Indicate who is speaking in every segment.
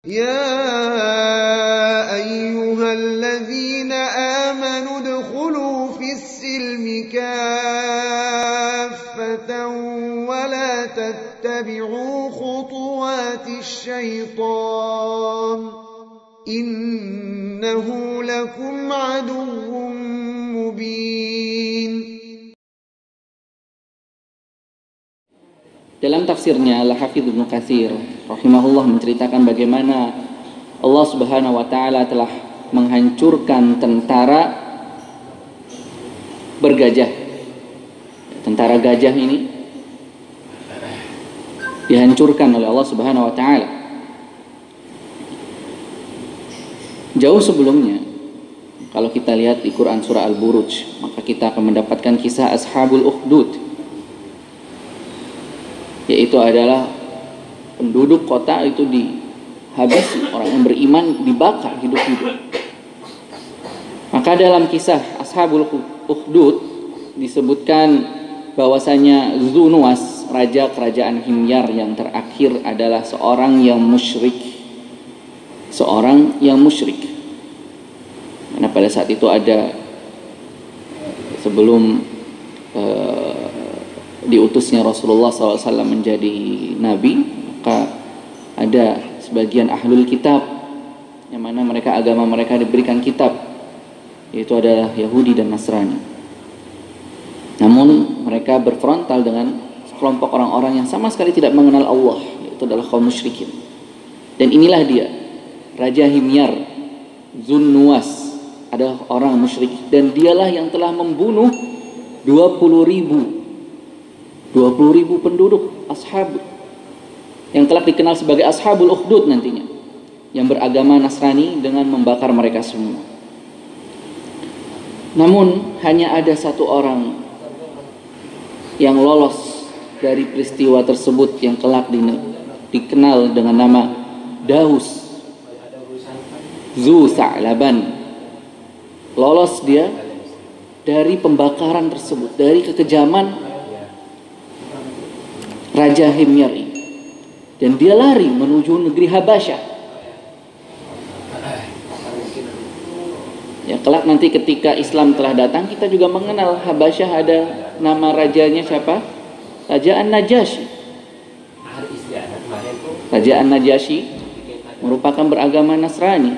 Speaker 1: يا أيها الذين آمنوا ادخلوا في السلم كافة ولا تتبعوا خطوات الشيطان إنه لكم عدو مبين.
Speaker 2: Dalam tafsirnya, Al-Hafidz Ibnu Katsir rahimahullah menceritakan bagaimana Allah Subhanahu wa taala telah menghancurkan tentara bergajah. Tentara gajah ini dihancurkan oleh Allah Subhanahu wa taala. Jauh sebelumnya, kalau kita lihat di Quran surah Al-Buruj, maka kita akan mendapatkan kisah Ashabul Ukhdud, yaitu adalah penduduk kota itu dihabisi, orang yang beriman dibakar hidup-hidup. Maka dalam kisah Ashabul Ukhdud disebutkan bahwasanya Zunuwas, raja kerajaan Himyar yang terakhir, adalah seorang yang musyrik. Karena pada saat itu ada, sebelum diutusnya Rasulullah SAW menjadi nabi, maka ada sebagian ahlul kitab yang mana agama mereka diberikan kitab, yaitu adalah Yahudi dan Nasrani. Namun mereka berfrontal dengan sekelompok orang-orang yang sama sekali tidak mengenal Allah, yaitu adalah kaum musyrikin. Dan inilah dia, Raja Himyar, Zunnuwas, adalah orang musyrik, dan dialah yang telah membunuh 20.000 penduduk ashab yang telah dikenal sebagai Ashabul Ukhdud nantinya, yang beragama Nasrani, dengan membakar mereka semua. Namun hanya ada satu orang yang lolos dari peristiwa tersebut, yang kelak dikenal dengan nama Daus Zu Sa'laban. Lolos dia dari pembakaran tersebut, dari kekejaman Raja Himyar ini, dan dia lari menuju negeri Habasyah. Ya, kelak nanti ketika Islam telah datang, kita juga mengenal Habasyah, ada nama rajanya siapa? Raja An-Najasyi. Raja An-Najasyi merupakan beragama Nasrani,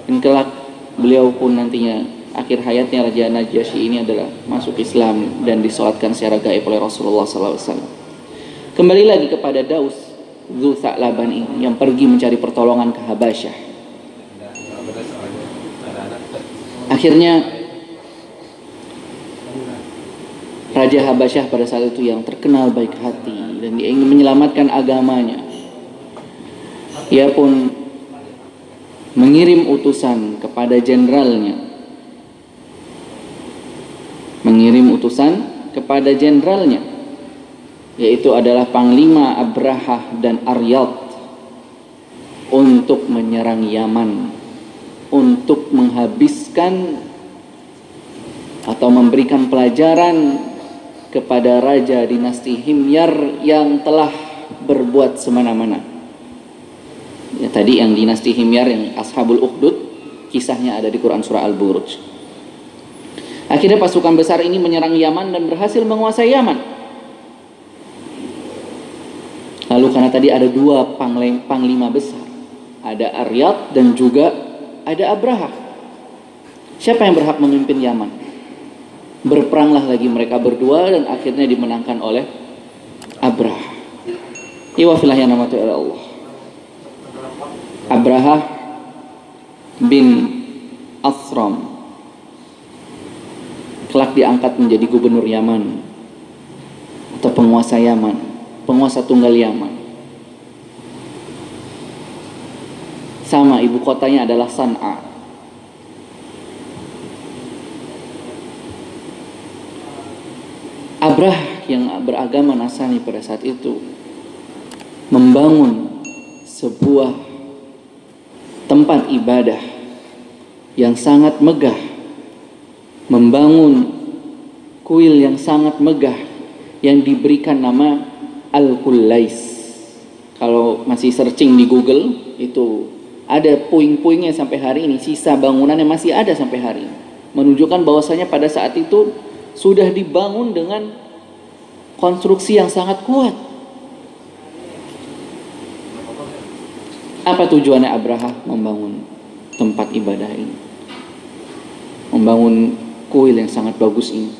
Speaker 2: dan kelak beliau pun nantinya akhir hayatnya Raja An-Najasyi ini adalah masuk Islam dan disolatkan secara gaib oleh Rasulullah SAW. Kembali lagi kepada Daus Zu Sa'laban ini, yang pergi mencari pertolongan ke Habasyah. Akhirnya Raja Habasyah pada saat itu, yang terkenal baik hati dan dia ingin menyelamatkan agamanya, ia pun mengirim utusan kepada jenderalnya, yaitu adalah Panglima Abrahah dan Aryad, untuk menyerang Yaman, untuk menghabiskan atau memberikan pelajaran kepada Raja dinasti Himyar yang telah berbuat semena-mena. Ya, tadi yang dinasti Himyar, yang Ashabul Ukhdud, kisahnya ada di Quran surah Al-Buruj. Akhirnya pasukan besar ini menyerang Yaman dan berhasil menguasai Yaman. Lalu karena tadi ada dua panglima besar, ada Aryad dan juga ada Abrahah, siapa yang berhak memimpin Yaman? Berperanglah lagi mereka berdua, dan akhirnya dimenangkan oleh Abrahah. Iwafillah yang namanya Allah. Abrahah bin Asram kelak diangkat menjadi gubernur Yaman atau penguasa Yaman, penguasa tunggal Yaman. Sama ibu kotanya adalah San'a. Abrah yang beragama Nasrani pada saat itu membangun sebuah tempat ibadah yang sangat megah, membangun kuil yang sangat megah yang diberikan nama Al-Qullais. Kalau masih searching di Google, itu ada puing-puingnya sampai hari ini, sisa bangunannya masih ada sampai hari ini. Menunjukkan bahwasanya pada saat itu sudah dibangun dengan konstruksi yang sangat kuat. Apa tujuannya Abraha membangun tempat ibadah ini? Membangun kuil yang sangat bagus ini.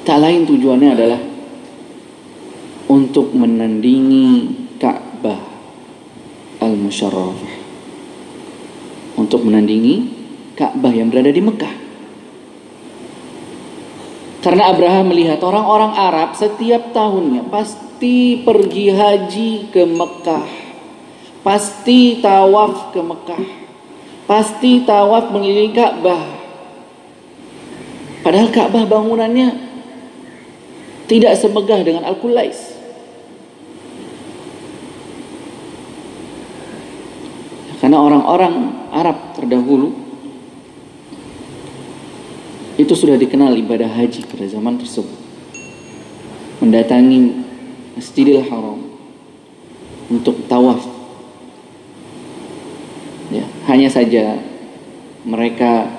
Speaker 2: Tak lain tujuannya adalah untuk menandingi Ka'bah Al-Musyarrafah. Untuk menandingi Ka'bah yang berada di Mekah. Karena Abraha melihat orang-orang Arab setiap tahunnya pasti pergi haji ke Mekah, pasti tawaf ke Mekah, pasti tawaf mengelilingi Ka'bah. Padahal Ka'bah bangunannya tidak semegah dengan Al-Qulais. Karena orang-orang Arab terdahulu itu sudah dikenal ibadah haji pada zaman tersebut. Mendatangi Masjidil Haram untuk tawaf. Ya, hanya saja mereka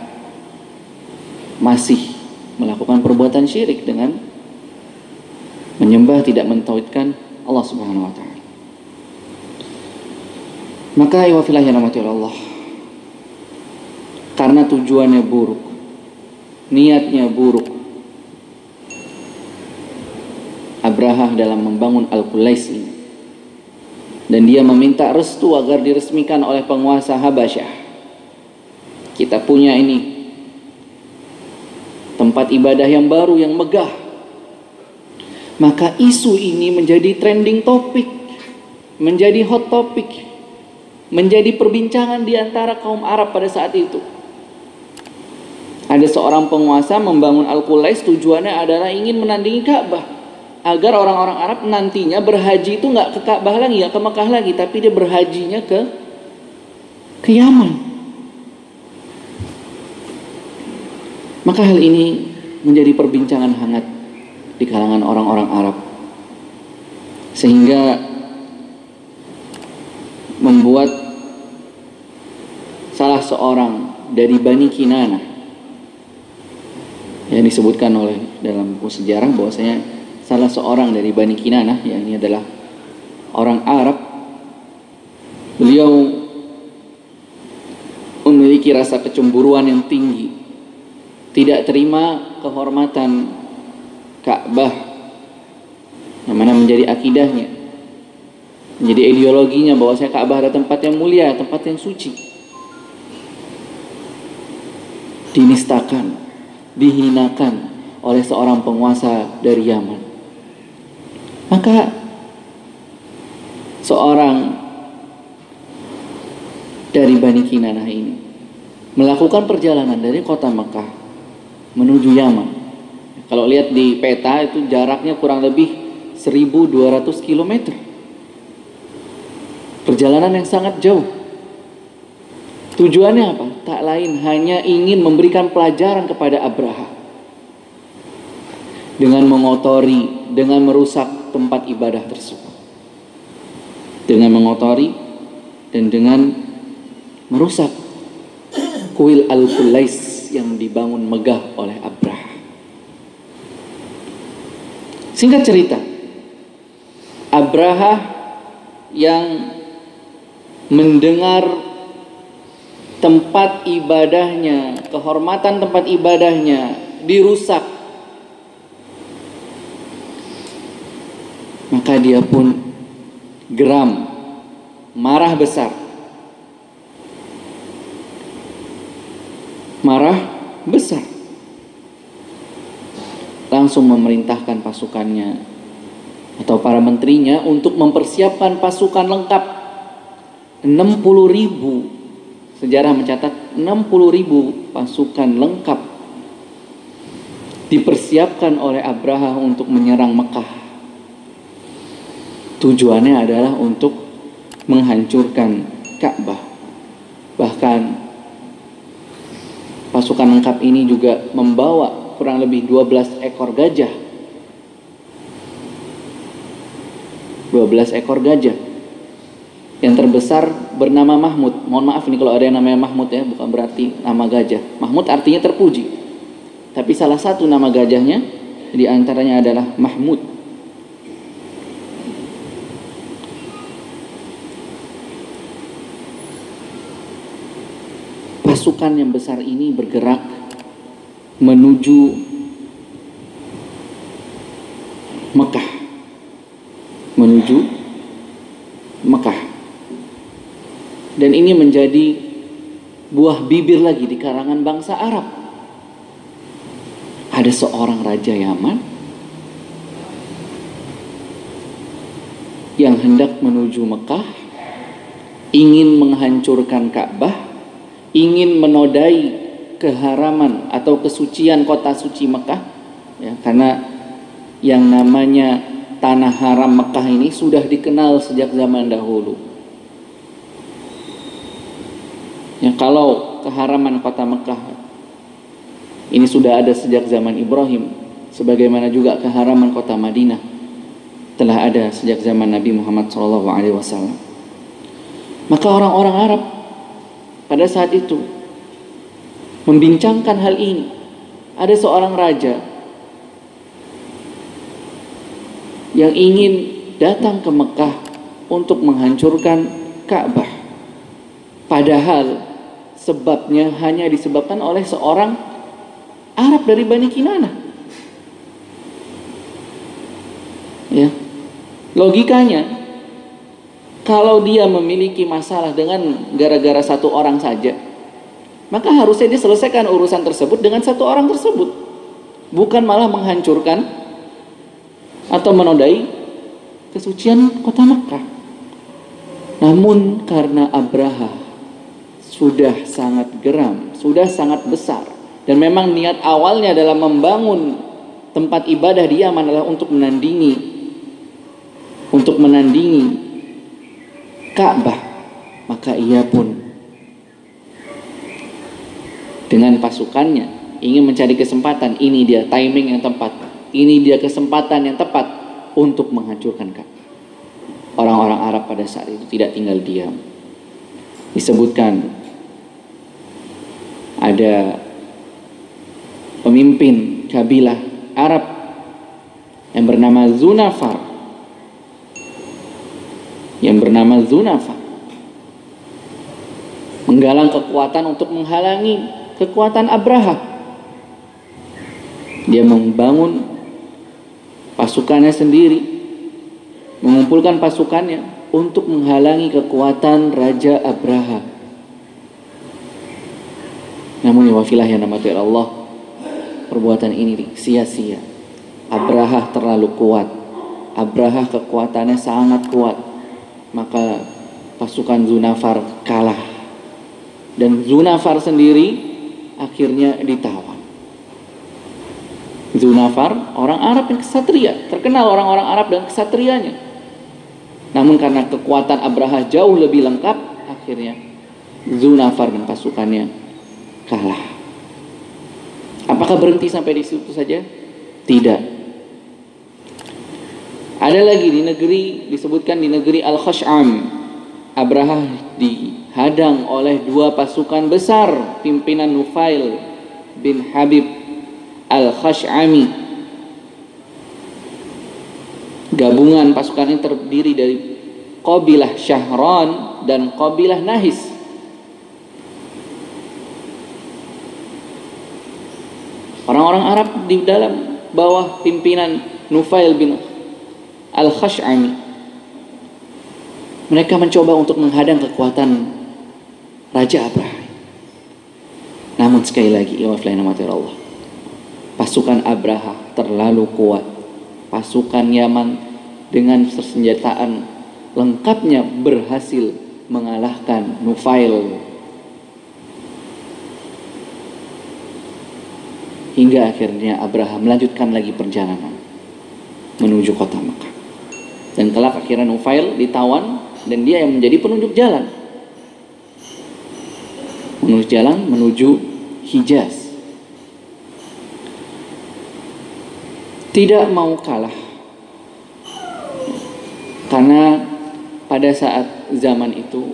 Speaker 2: masih melakukan perbuatan syirik dengan menyembah tidak mentauhidkan Allah Subhanahu wa taala. Maka ya fillah ya rahmati Allah, karena tujuannya buruk, niatnya buruk, Abraha dalam membangun Al-Qulais ini, dan dia meminta restu agar diresmikan oleh penguasa Habasyah. Kita punya ini tempat ibadah yang baru, yang megah. Maka isu ini menjadi trending topik, menjadi hot topic, menjadi perbincangan di antara kaum Arab pada saat itu. Ada seorang penguasa membangun Al-Qulais, tujuannya adalah ingin menandingi Ka'bah, agar orang-orang Arab nantinya berhaji itu nggak ke Ka'bah lagi, ya ke Mekah lagi, tapi dia berhajinya ke Yaman. Maka hal ini menjadi perbincangan hangat di kalangan orang-orang Arab, sehingga membuat salah seorang dari Bani Kinanah, yang disebutkan oleh dalam buku sejarah bahwasanya salah seorang dari Bani Kinanah, yang ini adalah orang Arab, beliau memiliki rasa kecemburuan yang tinggi, tidak terima kehormatan Ka'bah yang mana menjadi akidahnya, menjadi ideologinya bahwasanya Ka'bah adalah tempat yang mulia, tempat yang suci. Dinistakan, dihinakan oleh seorang penguasa dari Yaman. Maka seorang dari Bani Kinanah ini melakukan perjalanan dari kota Mekah menuju Yaman. Kalau lihat di peta itu jaraknya kurang lebih 1.200 km. Perjalanan yang sangat jauh. Tujuannya apa? Tak lain hanya ingin memberikan pelajaran kepada Abraha dengan mengotori, dengan merusak tempat ibadah tersebut, dengan mengotori dan dengan merusak kuil Al-Qulais yang dibangun megah oleh Abraha. Singkat cerita, Abraha yang mendengar tempat ibadahnya, kehormatan tempat ibadahnya dirusak, maka dia pun geram, marah besar, langsung memerintahkan pasukannya atau para menterinya untuk mempersiapkan pasukan lengkap 60.000. Sejarah mencatat 60.000 pasukan lengkap dipersiapkan oleh Abraha untuk menyerang Mekah. Tujuannya adalah untuk menghancurkan Ka'bah. Bahkan pasukan lengkap ini juga membawa kurang lebih 12 ekor gajah. 12 ekor gajah yang terbesar bernama Mahmud. Mohon maaf ini kalau ada yang namanya Mahmud ya, bukan berarti nama gajah. Mahmud artinya terpuji. Tapi salah satu nama gajahnya di antaranya adalah Mahmud. Pasukan yang besar ini bergerak menuju Mekah. Dan ini menjadi buah bibir lagi di kalangan bangsa Arab. Ada seorang raja Yaman yang hendak menuju Mekah, ingin menghancurkan Ka'bah, ingin menodai keharaman atau kesucian kota suci Mekah, ya, karena yang namanya tanah haram Mekah ini sudah dikenal sejak zaman dahulu. Ya, kalau keharaman kota Mekah ini sudah ada sejak zaman Ibrahim, sebagaimana juga keharaman kota Madinah telah ada sejak zaman Nabi Muhammad SAW. Maka orang-orang Arab pada saat itu membincangkan hal ini. Ada seorang raja yang ingin datang ke Mekah untuk menghancurkan Ka'bah. Padahal sebabnya hanya disebabkan oleh seorang Arab dari Bani Kinanah. Ya. Logikanya, kalau dia memiliki masalah dengan gara-gara satu orang saja, maka harusnya dia selesaikan urusan tersebut dengan satu orang tersebut, bukan malah menghancurkan atau menodai kesucian kota Makkah. Namun karena Abraha sudah sangat geram, sudah sangat besar, dan memang niat awalnya dalam membangun tempat ibadah di Yaman adalah untuk menandingi Ka'bah, maka ia pun dengan pasukannya ingin mencari kesempatan. Ini dia timing yang tepat, ini dia kesempatan yang tepat untuk menghancurkan Ka'bah. Orang-orang Arab pada saat itu tidak tinggal diam. Disebutkan ada pemimpin kabilah Arab yang bernama Zunafar, menggalang kekuatan untuk menghalangi kekuatan Abraha. Dia membangun pasukannya sendiri, mengumpulkan pasukannya untuk menghalangi kekuatan Raja Abraha. Namun wafilah yang namanya Allah, perbuatan ini sia-sia. Abraha terlalu kuat. Abraha kekuatannya sangat kuat. Maka pasukan Zunafar kalah. Dan Zunafar sendiri akhirnya ditawan. Zunafar orang Arab yang kesatria, terkenal orang-orang Arab dan kesatrianya. Namun karena kekuatan Abraha jauh lebih lengkap, akhirnya Zunafar dan pasukannya kalah. Apakah berhenti sampai di situ saja? Tidak. Ada lagi di negeri, disebutkan di negeri Al-Khash'am, Abraha dihadang oleh dua pasukan besar pimpinan Nufail bin Habib Al-Khash'ami. Gabungan pasukan ini terdiri dari Qabilah Syahran dan Qabilah Nahis. Orang-orang Arab di dalam bawah pimpinan Nufail bin Al-Khash'ami, mereka mencoba untuk menghadang kekuatan Raja Abraha. Namun sekali lagi, Allah, pasukan Abraha terlalu kuat. Pasukan Yaman dengan persenjataan lengkapnya berhasil mengalahkan Nufail. Hingga akhirnya Abraha melanjutkan lagi perjalanan menuju kota Mekah. Dan kelak akhirnya Nufail ditawan dan dia yang menjadi penunjuk jalan. Menuju Hijaz. Tidak mau kalah. Karena pada saat zaman itu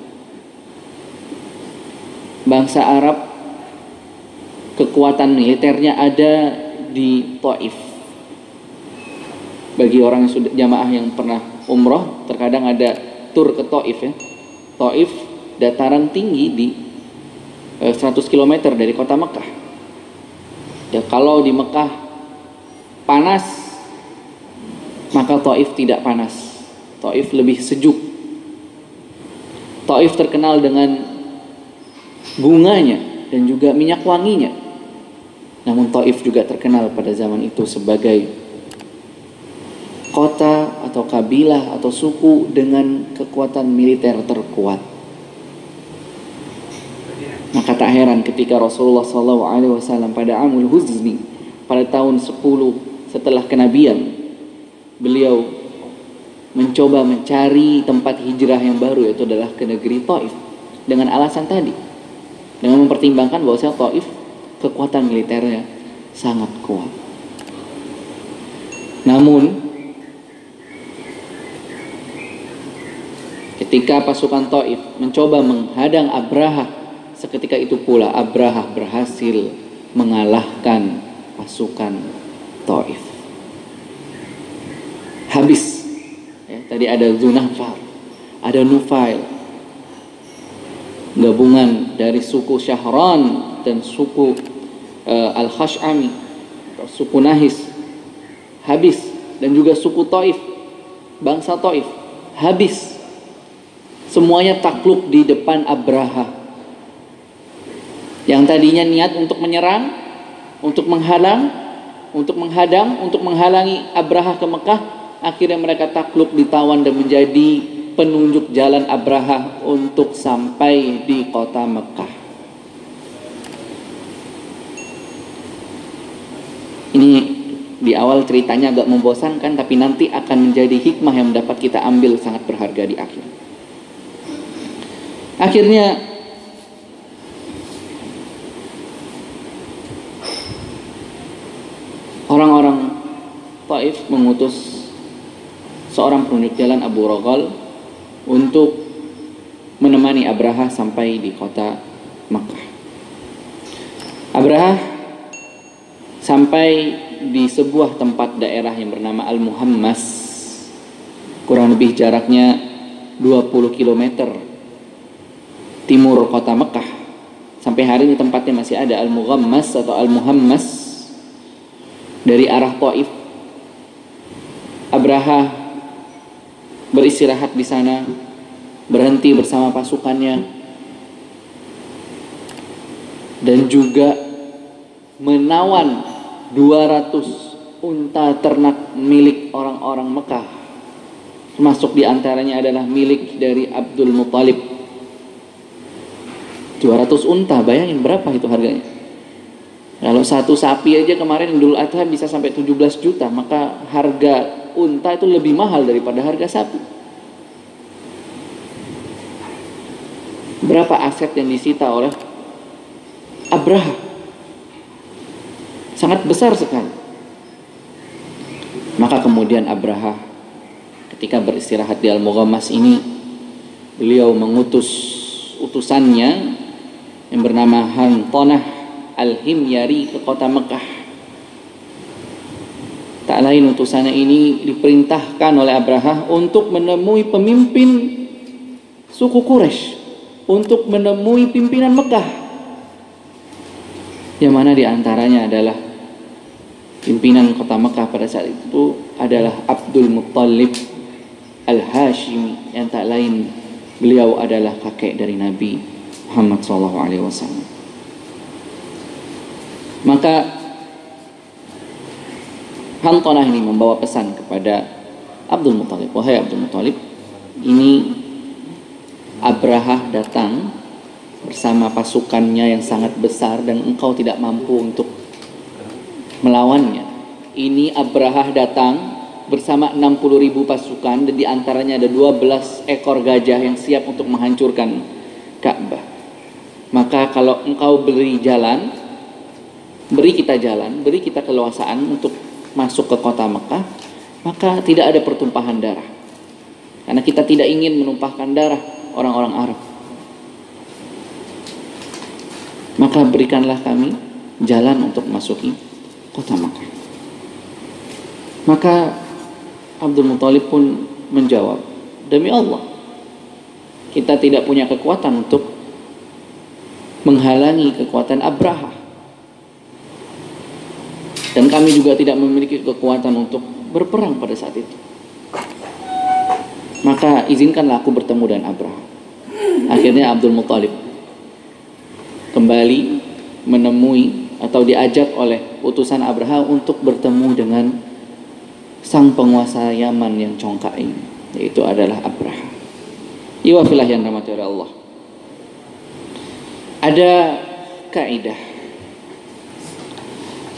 Speaker 2: bangsa Arab kekuatan militernya ada di Taif. Bagi orang yang sudah jamaah yang pernah umroh, terkadang ada tur ke Taif ya. Taif dataran tinggi di 100 km dari kota Mekah. Ya, kalau di Mekah panas, maka Taif tidak panas. Taif lebih sejuk. Taif terkenal dengan bunganya dan juga minyak wanginya. Namun Taif juga terkenal pada zaman itu sebagai kota atau kabilah atau suku dengan kekuatan militer terkuat. Maka tak heran ketika Rasulullah SAW pada Amul Huzni, pada tahun 10 setelah kenabian, beliau mencoba mencari tempat hijrah yang baru, yaitu adalah ke negeri Taif, dengan alasan tadi, dengan mempertimbangkan bahwa Taif kekuatan militernya sangat kuat. Namun ketika pasukan Taif mencoba menghadang Abraha, seketika itu pula Abraha berhasil mengalahkan pasukan Taif. Habis ya, tadi ada Dzunafar, ada Nufail, gabungan dari suku Syahran dan suku Al-Khash'ami, suku Nahis habis, dan juga suku Taif, bangsa Taif habis. Semuanya takluk di depan Abraha yang tadinya niat untuk menyerang, untuk menghadang, untuk menghalangi Abraha ke Mekah. Akhirnya mereka takluk, ditawan, dan menjadi penunjuk jalan Abraha untuk sampai di kota Mekah. Ini di awal ceritanya agak membosankan, tapi nanti akan menjadi hikmah yang dapat kita ambil sangat berharga di akhir. Akhirnya orang-orang Taif mengutus seorang penunjuk jalan, Abu Roghal, untuk menemani Abraha sampai di kota Makkah. Abraha sampai di sebuah tempat daerah yang bernama Al-Muhammas, kurang lebih jaraknya 20 km timur kota Mekah. Sampai hari ini tempatnya masih ada, Al-Mughammas atau Al-Muhammas. Dari arah Taif, Abraha beristirahat di sana, berhenti bersama pasukannya, dan juga menawan 200 unta ternak milik orang-orang Mekah, termasuk diantaranya adalah milik dari Abdul Muttalib. 200 unta, bayangin berapa itu harganya. Kalau satu sapi aja kemarin Idul Adha bisa sampai 17 juta, maka harga unta itu lebih mahal daripada harga sapi. Berapa aset yang disita oleh Abraha? Sangat besar sekali. Maka kemudian Abraha ketika beristirahat di Al-Mughammas ini, beliau mengutus utusannya yang bernama Hantonah Al-Himyari ke kota Mekah. Tak lain utusannya ini diperintahkan oleh Abraha untuk menemui pemimpin suku Quraisy, untuk menemui pimpinan Mekah, yang mana diantaranya adalah pimpinan kota Mekah pada saat itu adalah Abdul Muttalib Al-Hashimi, yang tak lain beliau adalah kakek dari Nabi Muhammad SAW. Maka Hantonah ini membawa pesan kepada Abdul Muttalib, wahai Abdul Muttalib, ini Abraha datang bersama pasukannya yang sangat besar dan engkau tidak mampu untuk melawannya. Ini Abraha datang bersama 60.000 pasukan, dan diantaranya ada 12 ekor gajah yang siap untuk menghancurkan Ka'bah. Maka kalau engkau beri kita jalan, beri kita keleluasaan untuk masuk ke kota Mekah, maka tidak ada pertumpahan darah. Karena kita tidak ingin menumpahkan darah orang-orang Arab. Maka berikanlah kami jalan untuk masuki kota Makkah. Maka Abdul Muthalib pun menjawab, demi Allah, kita tidak punya kekuatan untuk menghalangi kekuatan Abraha. Dan kami juga tidak memiliki kekuatan untuk berperang pada saat itu. Maka izinkanlah aku bertemu dengan Abraha. Akhirnya Abdul Muthalib kembali menemui atau diajak oleh utusan Abraha untuk bertemu dengan sang penguasa Yaman yang congkak ini, yaitu adalah Abraha. Iwafilah yang rahmati oleh Allah. Ada kaidah,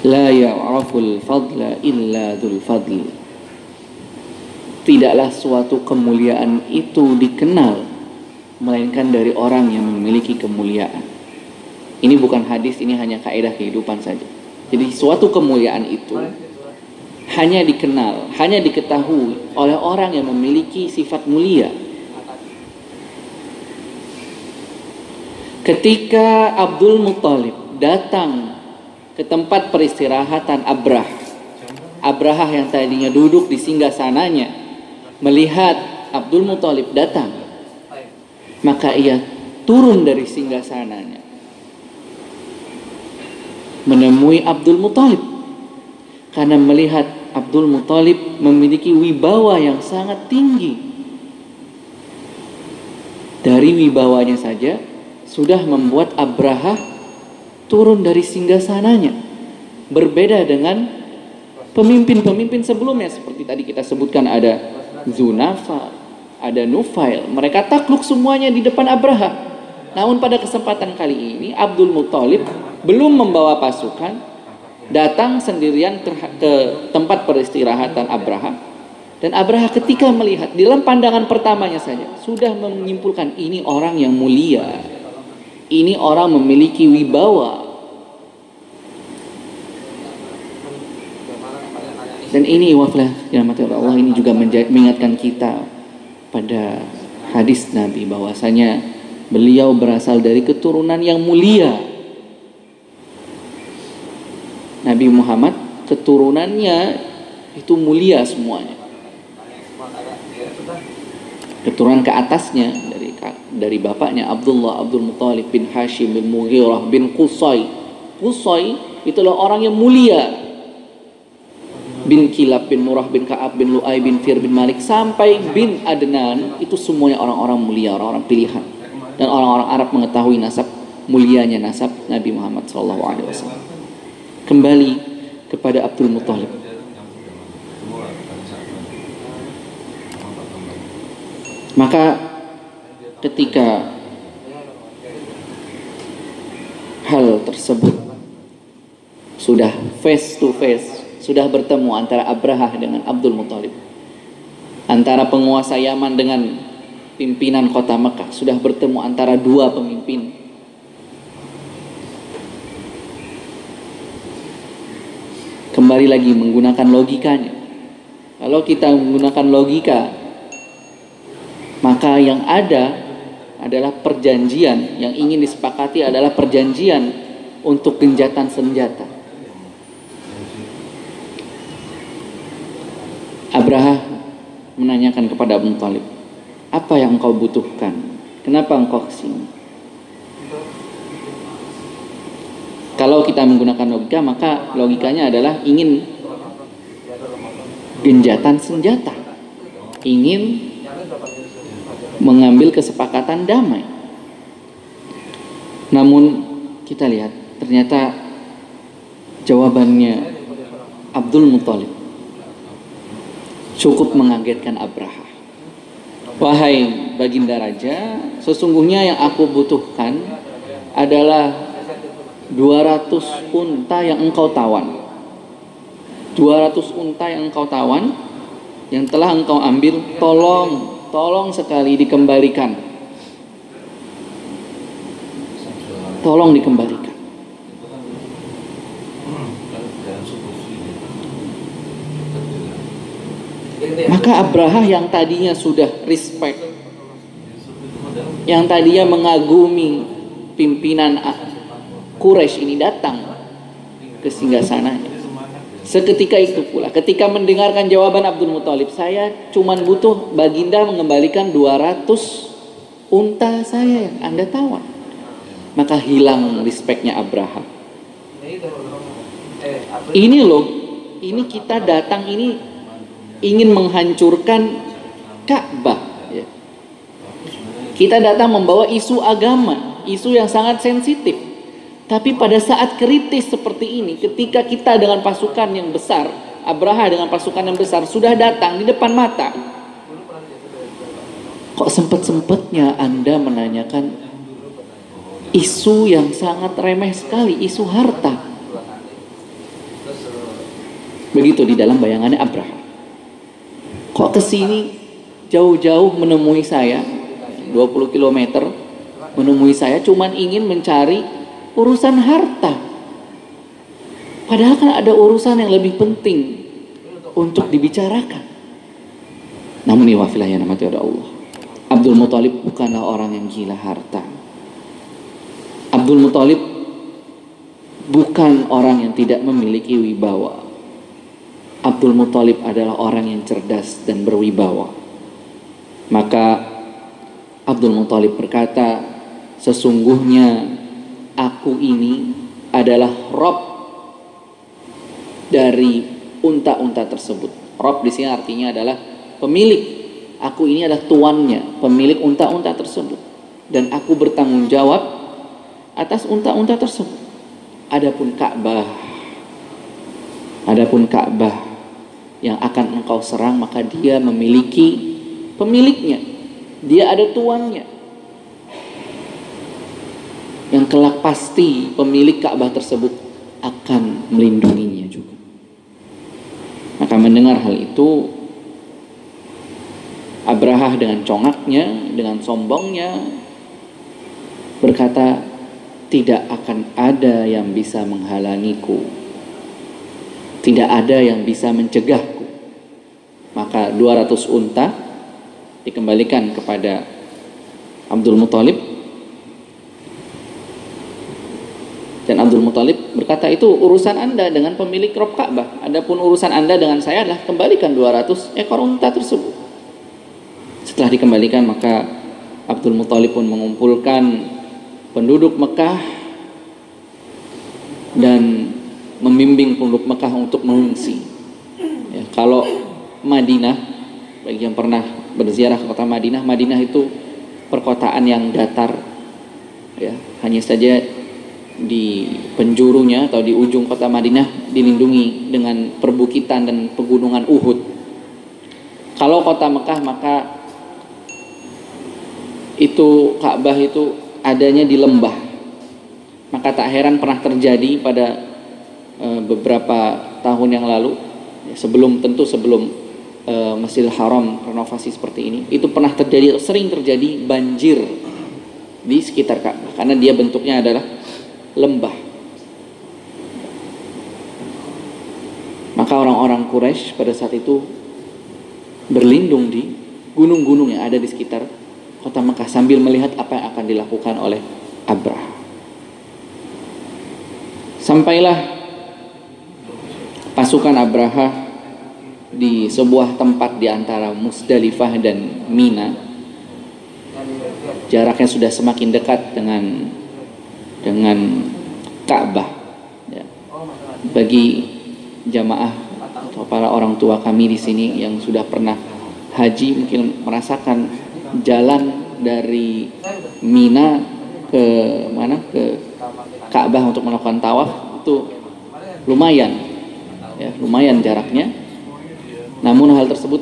Speaker 2: la ya'raful fadla illa dzul fadl. Tidaklah suatu kemuliaan itu dikenal melainkan dari orang yang memiliki kemuliaan. Ini bukan hadis, ini hanya kaidah kehidupan saja. Jadi suatu kemuliaan itu hanya dikenal, hanya diketahui oleh orang yang memiliki sifat mulia. Ketika Abdul Muthalib datang ke tempat peristirahatan Abraha yang tadinya duduk di singgasananya, melihat Abdul Muthalib datang, maka ia turun dari singgasananya menemui Abdul Muthalib, karena melihat Abdul Muthalib memiliki wibawa yang sangat tinggi. Dari wibawanya saja sudah membuat Abraha turun dari singgasananya. Berbeda dengan pemimpin-pemimpin sebelumnya, seperti tadi kita sebutkan, ada Zunafa, ada Nufail. Mereka takluk semuanya di depan Abraha. Namun pada kesempatan kali ini Abdul Muthalib belum membawa pasukan, datang sendirian ke tempat peristirahatan Abraha. Dan Abraha ketika melihat, di dalam pandangan pertamanya saja sudah menyimpulkan, ini orang yang mulia, ini orang memiliki wibawa. Dan ini wafilah ya Allah, ini juga mengingatkan kita pada hadis Nabi bahwasanya beliau berasal dari keturunan yang mulia. Nabi Muhammad keturunannya itu mulia semuanya. Keturunan ke atasnya dari bapaknya Abdul Muthalib bin Hashim bin Mughirah bin Qusay. Qusay itulah orang yang mulia. Bin Kilab bin Murrah bin Ka'ab bin Lu'ay bin Fir bin Malik sampai bin Adnan, itu semuanya orang-orang mulia, orang-orang pilihan. Dan orang-orang Arab mengetahui nasab mulianya nasab Nabi Muhammad SAW. Kembali kepada Abdul Muthalib. Maka ketika hal tersebut sudah face to face, sudah bertemu antara Abraha dengan Abdul Muthalib, antara penguasa Yaman dengan pimpinan kota Mekah, sudah bertemu antara dua pemimpin. Kembali lagi menggunakan logikanya. Kalau kita menggunakan logika, maka yang ada adalah perjanjian, yang ingin disepakati adalah perjanjian untuk gencatan senjata. Abraha menanyakan kepada Abu Thalib, apa yang engkau butuhkan? Kenapa engkau kesini? Kalau kita menggunakan logika, maka logikanya adalah ingin gencatan senjata, ingin mengambil kesepakatan damai. Namun kita lihat ternyata jawabannya Abdul Muthalib cukup mengagetkan Abraha. Wahai baginda raja, sesungguhnya yang aku butuhkan adalah 200 unta yang engkau tawan. 200 unta yang engkau tawan, yang telah engkau ambil, tolong sekali dikembalikan. Tolong dikembalikan. Maka Abraha yang tadinya sudah respect, yang tadinya mengagumi pimpinan Quraisy ini datang ke singgasananya. Seketika itu pula, ketika mendengarkan jawaban Abdul Muthalib, saya cuman butuh baginda mengembalikan 200 unta saya yang Anda tawar. Maka hilang respectnya Abraha. Ini loh, ini kita datang ini ingin menghancurkan Ka'bah. Ya. Kita datang membawa isu agama, isu yang sangat sensitif. Tapi pada saat kritis seperti ini, ketika kita dengan pasukan yang besar, Abraha dengan pasukan yang besar sudah datang di depan mata, kok sempet-sempetnya Anda menanyakan isu yang sangat remeh sekali, isu harta. Begitu di dalam bayangannya Abraha. Kok kesini jauh-jauh menemui saya, 20 km menemui saya, cuman ingin mencari urusan harta. Padahal kan ada urusan yang lebih penting untuk dibicarakan. Namun iwafilah ya namati Allah, Abdul Muthalib bukanlah orang yang gila harta. Abdul Muthalib bukan orang yang tidak memiliki wibawa. Abdul Muthalib adalah orang yang cerdas dan berwibawa. Maka Abdul Muthalib berkata, sesungguhnya aku ini adalah Rob dari unta-unta tersebut. Rob di sini artinya adalah pemilik. Aku ini adalah tuannya, pemilik unta-unta tersebut. Dan aku bertanggung jawab atas unta-unta tersebut. Adapun Ka'bah yang akan engkau serang, maka dia memiliki pemiliknya. Dia ada tuannya. Yang kelak pasti pemilik Ka'bah tersebut akan melindunginya juga. Maka mendengar hal itu, Abraha dengan congaknya, dengan sombongnya berkata, tidak akan ada yang bisa menghalangiku, tidak ada yang bisa mencegahku. Maka 200 unta dikembalikan kepada Abdul Muthalib. Dan Abdul Muthalib berkata, itu urusan Anda dengan pemilik Rob Ka'bah. Adapun urusan Anda dengan saya adalah kembalikan 200 ekor unta tersebut. Setelah dikembalikan, maka Abdul Muthalib pun mengumpulkan penduduk Mekah dan membimbing penduduk Mekah untuk mengungsi. Ya, kalau Madinah, bagi yang pernah berziarah ke kota Madinah, Madinah itu perkotaan yang datar. Ya, hanya saja di penjurunya atau di ujung kota Madinah dilindungi dengan perbukitan dan pegunungan Uhud. Kalau kota Mekah, maka itu Ka'bah itu adanya di lembah. Maka tak heran pernah terjadi pada beberapa tahun yang lalu, sebelum Masjidil Haram renovasi seperti ini, itu pernah terjadi, sering terjadi banjir di sekitar Ka'bah karena dia bentuknya adalah lembah. Maka orang-orang Quraisy pada saat itu berlindung di gunung-gunung yang ada di sekitar kota Mekah sambil melihat apa yang akan dilakukan oleh Abraha. Sampailah pasukan Abraha di sebuah tempat di antara Musdalifah dan Mina. Jaraknya sudah semakin dekat dengan Ka'bah. Ya. Bagi jamaah atau para orang tua kami di sini yang sudah pernah haji mungkin merasakan jalan dari Mina ke Ka'bah untuk melakukan tawaf itu lumayan, ya, lumayan jaraknya. Namun hal tersebut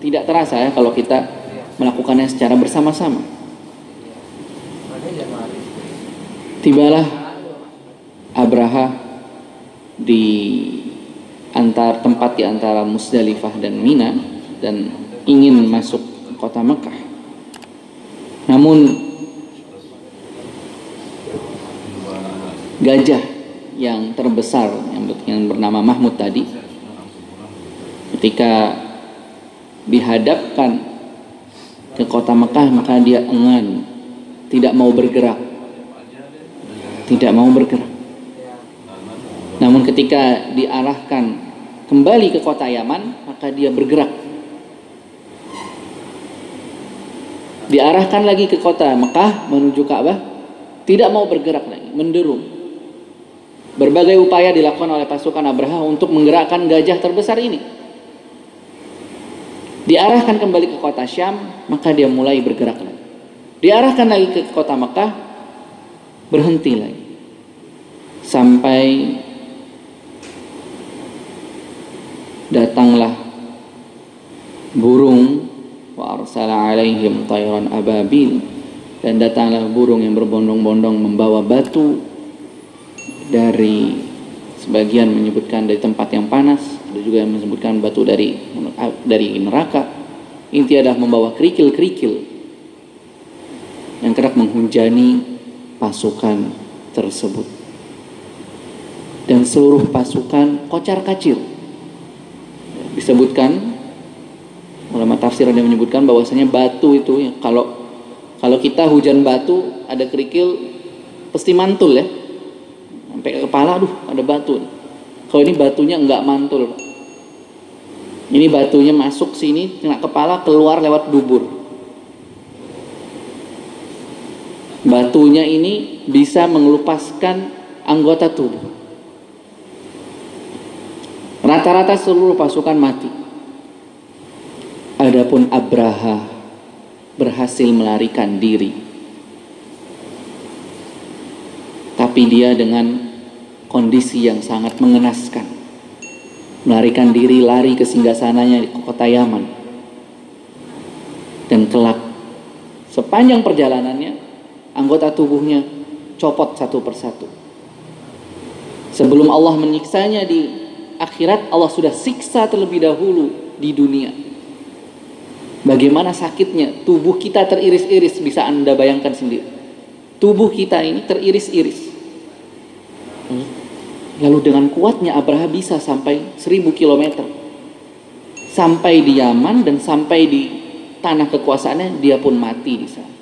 Speaker 2: tidak terasa ya kalau kita melakukannya secara bersama-sama. Tibalah Abraha di tempat di antara Musdalifah dan Mina dan ingin masuk kota Mekah. Namun gajah yang terbesar yang bernama Mahmud tadi, ketika dihadapkan ke kota Mekah, maka dia enggan tidak mau bergerak. Tidak mau bergerak. Namun ketika diarahkan kembali ke kota Yaman, maka dia bergerak. Diarahkan lagi ke kota Mekah menuju Ka'bah, tidak mau bergerak lagi, menderum. Berbagai upaya dilakukan oleh pasukan Abraha untuk menggerakkan gajah terbesar ini. Diarahkan kembali ke kota Syam, maka dia mulai bergerak lagi. Diarahkan lagi ke kota Mekah, berhenti lagi. Sampai datanglah burung, wa arsala alaihim tayran ababil, dan datanglah burung yang berbondong-bondong membawa batu dari, sebagian menyebutkan dari tempat yang panas, ada juga yang menyebutkan batu dari neraka. Inti adalah membawa kerikil-kerikil yang kerap menghujani pasukan tersebut. Dan seluruh pasukan kocar-kacir. Disebutkan, ulama tafsir ada yang menyebutkan bahwasanya batu itu ya, kalau kita hujan batu ada kerikil pasti mantul ya, sampai ke kepala, aduh ada batu. Kalau ini batunya enggak mantul, ini batunya masuk sini kena kepala, keluar lewat dubur. Batunya ini bisa mengelupaskan anggota tubuh. Rata-rata seluruh pasukan mati. Adapun Abraha berhasil melarikan diri. Tapi dia dengan kondisi yang sangat mengenaskan. Melarikan diri, lari ke singgasananya di kota Yaman. Dan kelak, sepanjang perjalanannya, anggota tubuhnya copot satu persatu. Sebelum Allah menyiksanya di akhirat, Allah sudah siksa terlebih dahulu di dunia. Bagaimana sakitnya tubuh kita teriris-iris, bisa Anda bayangkan sendiri. Tubuh kita ini teriris-iris. Lalu dengan kuatnya Abraha bisa sampai 1000 km. Sampai di Yaman dan sampai di tanah kekuasaannya, dia pun mati di sana.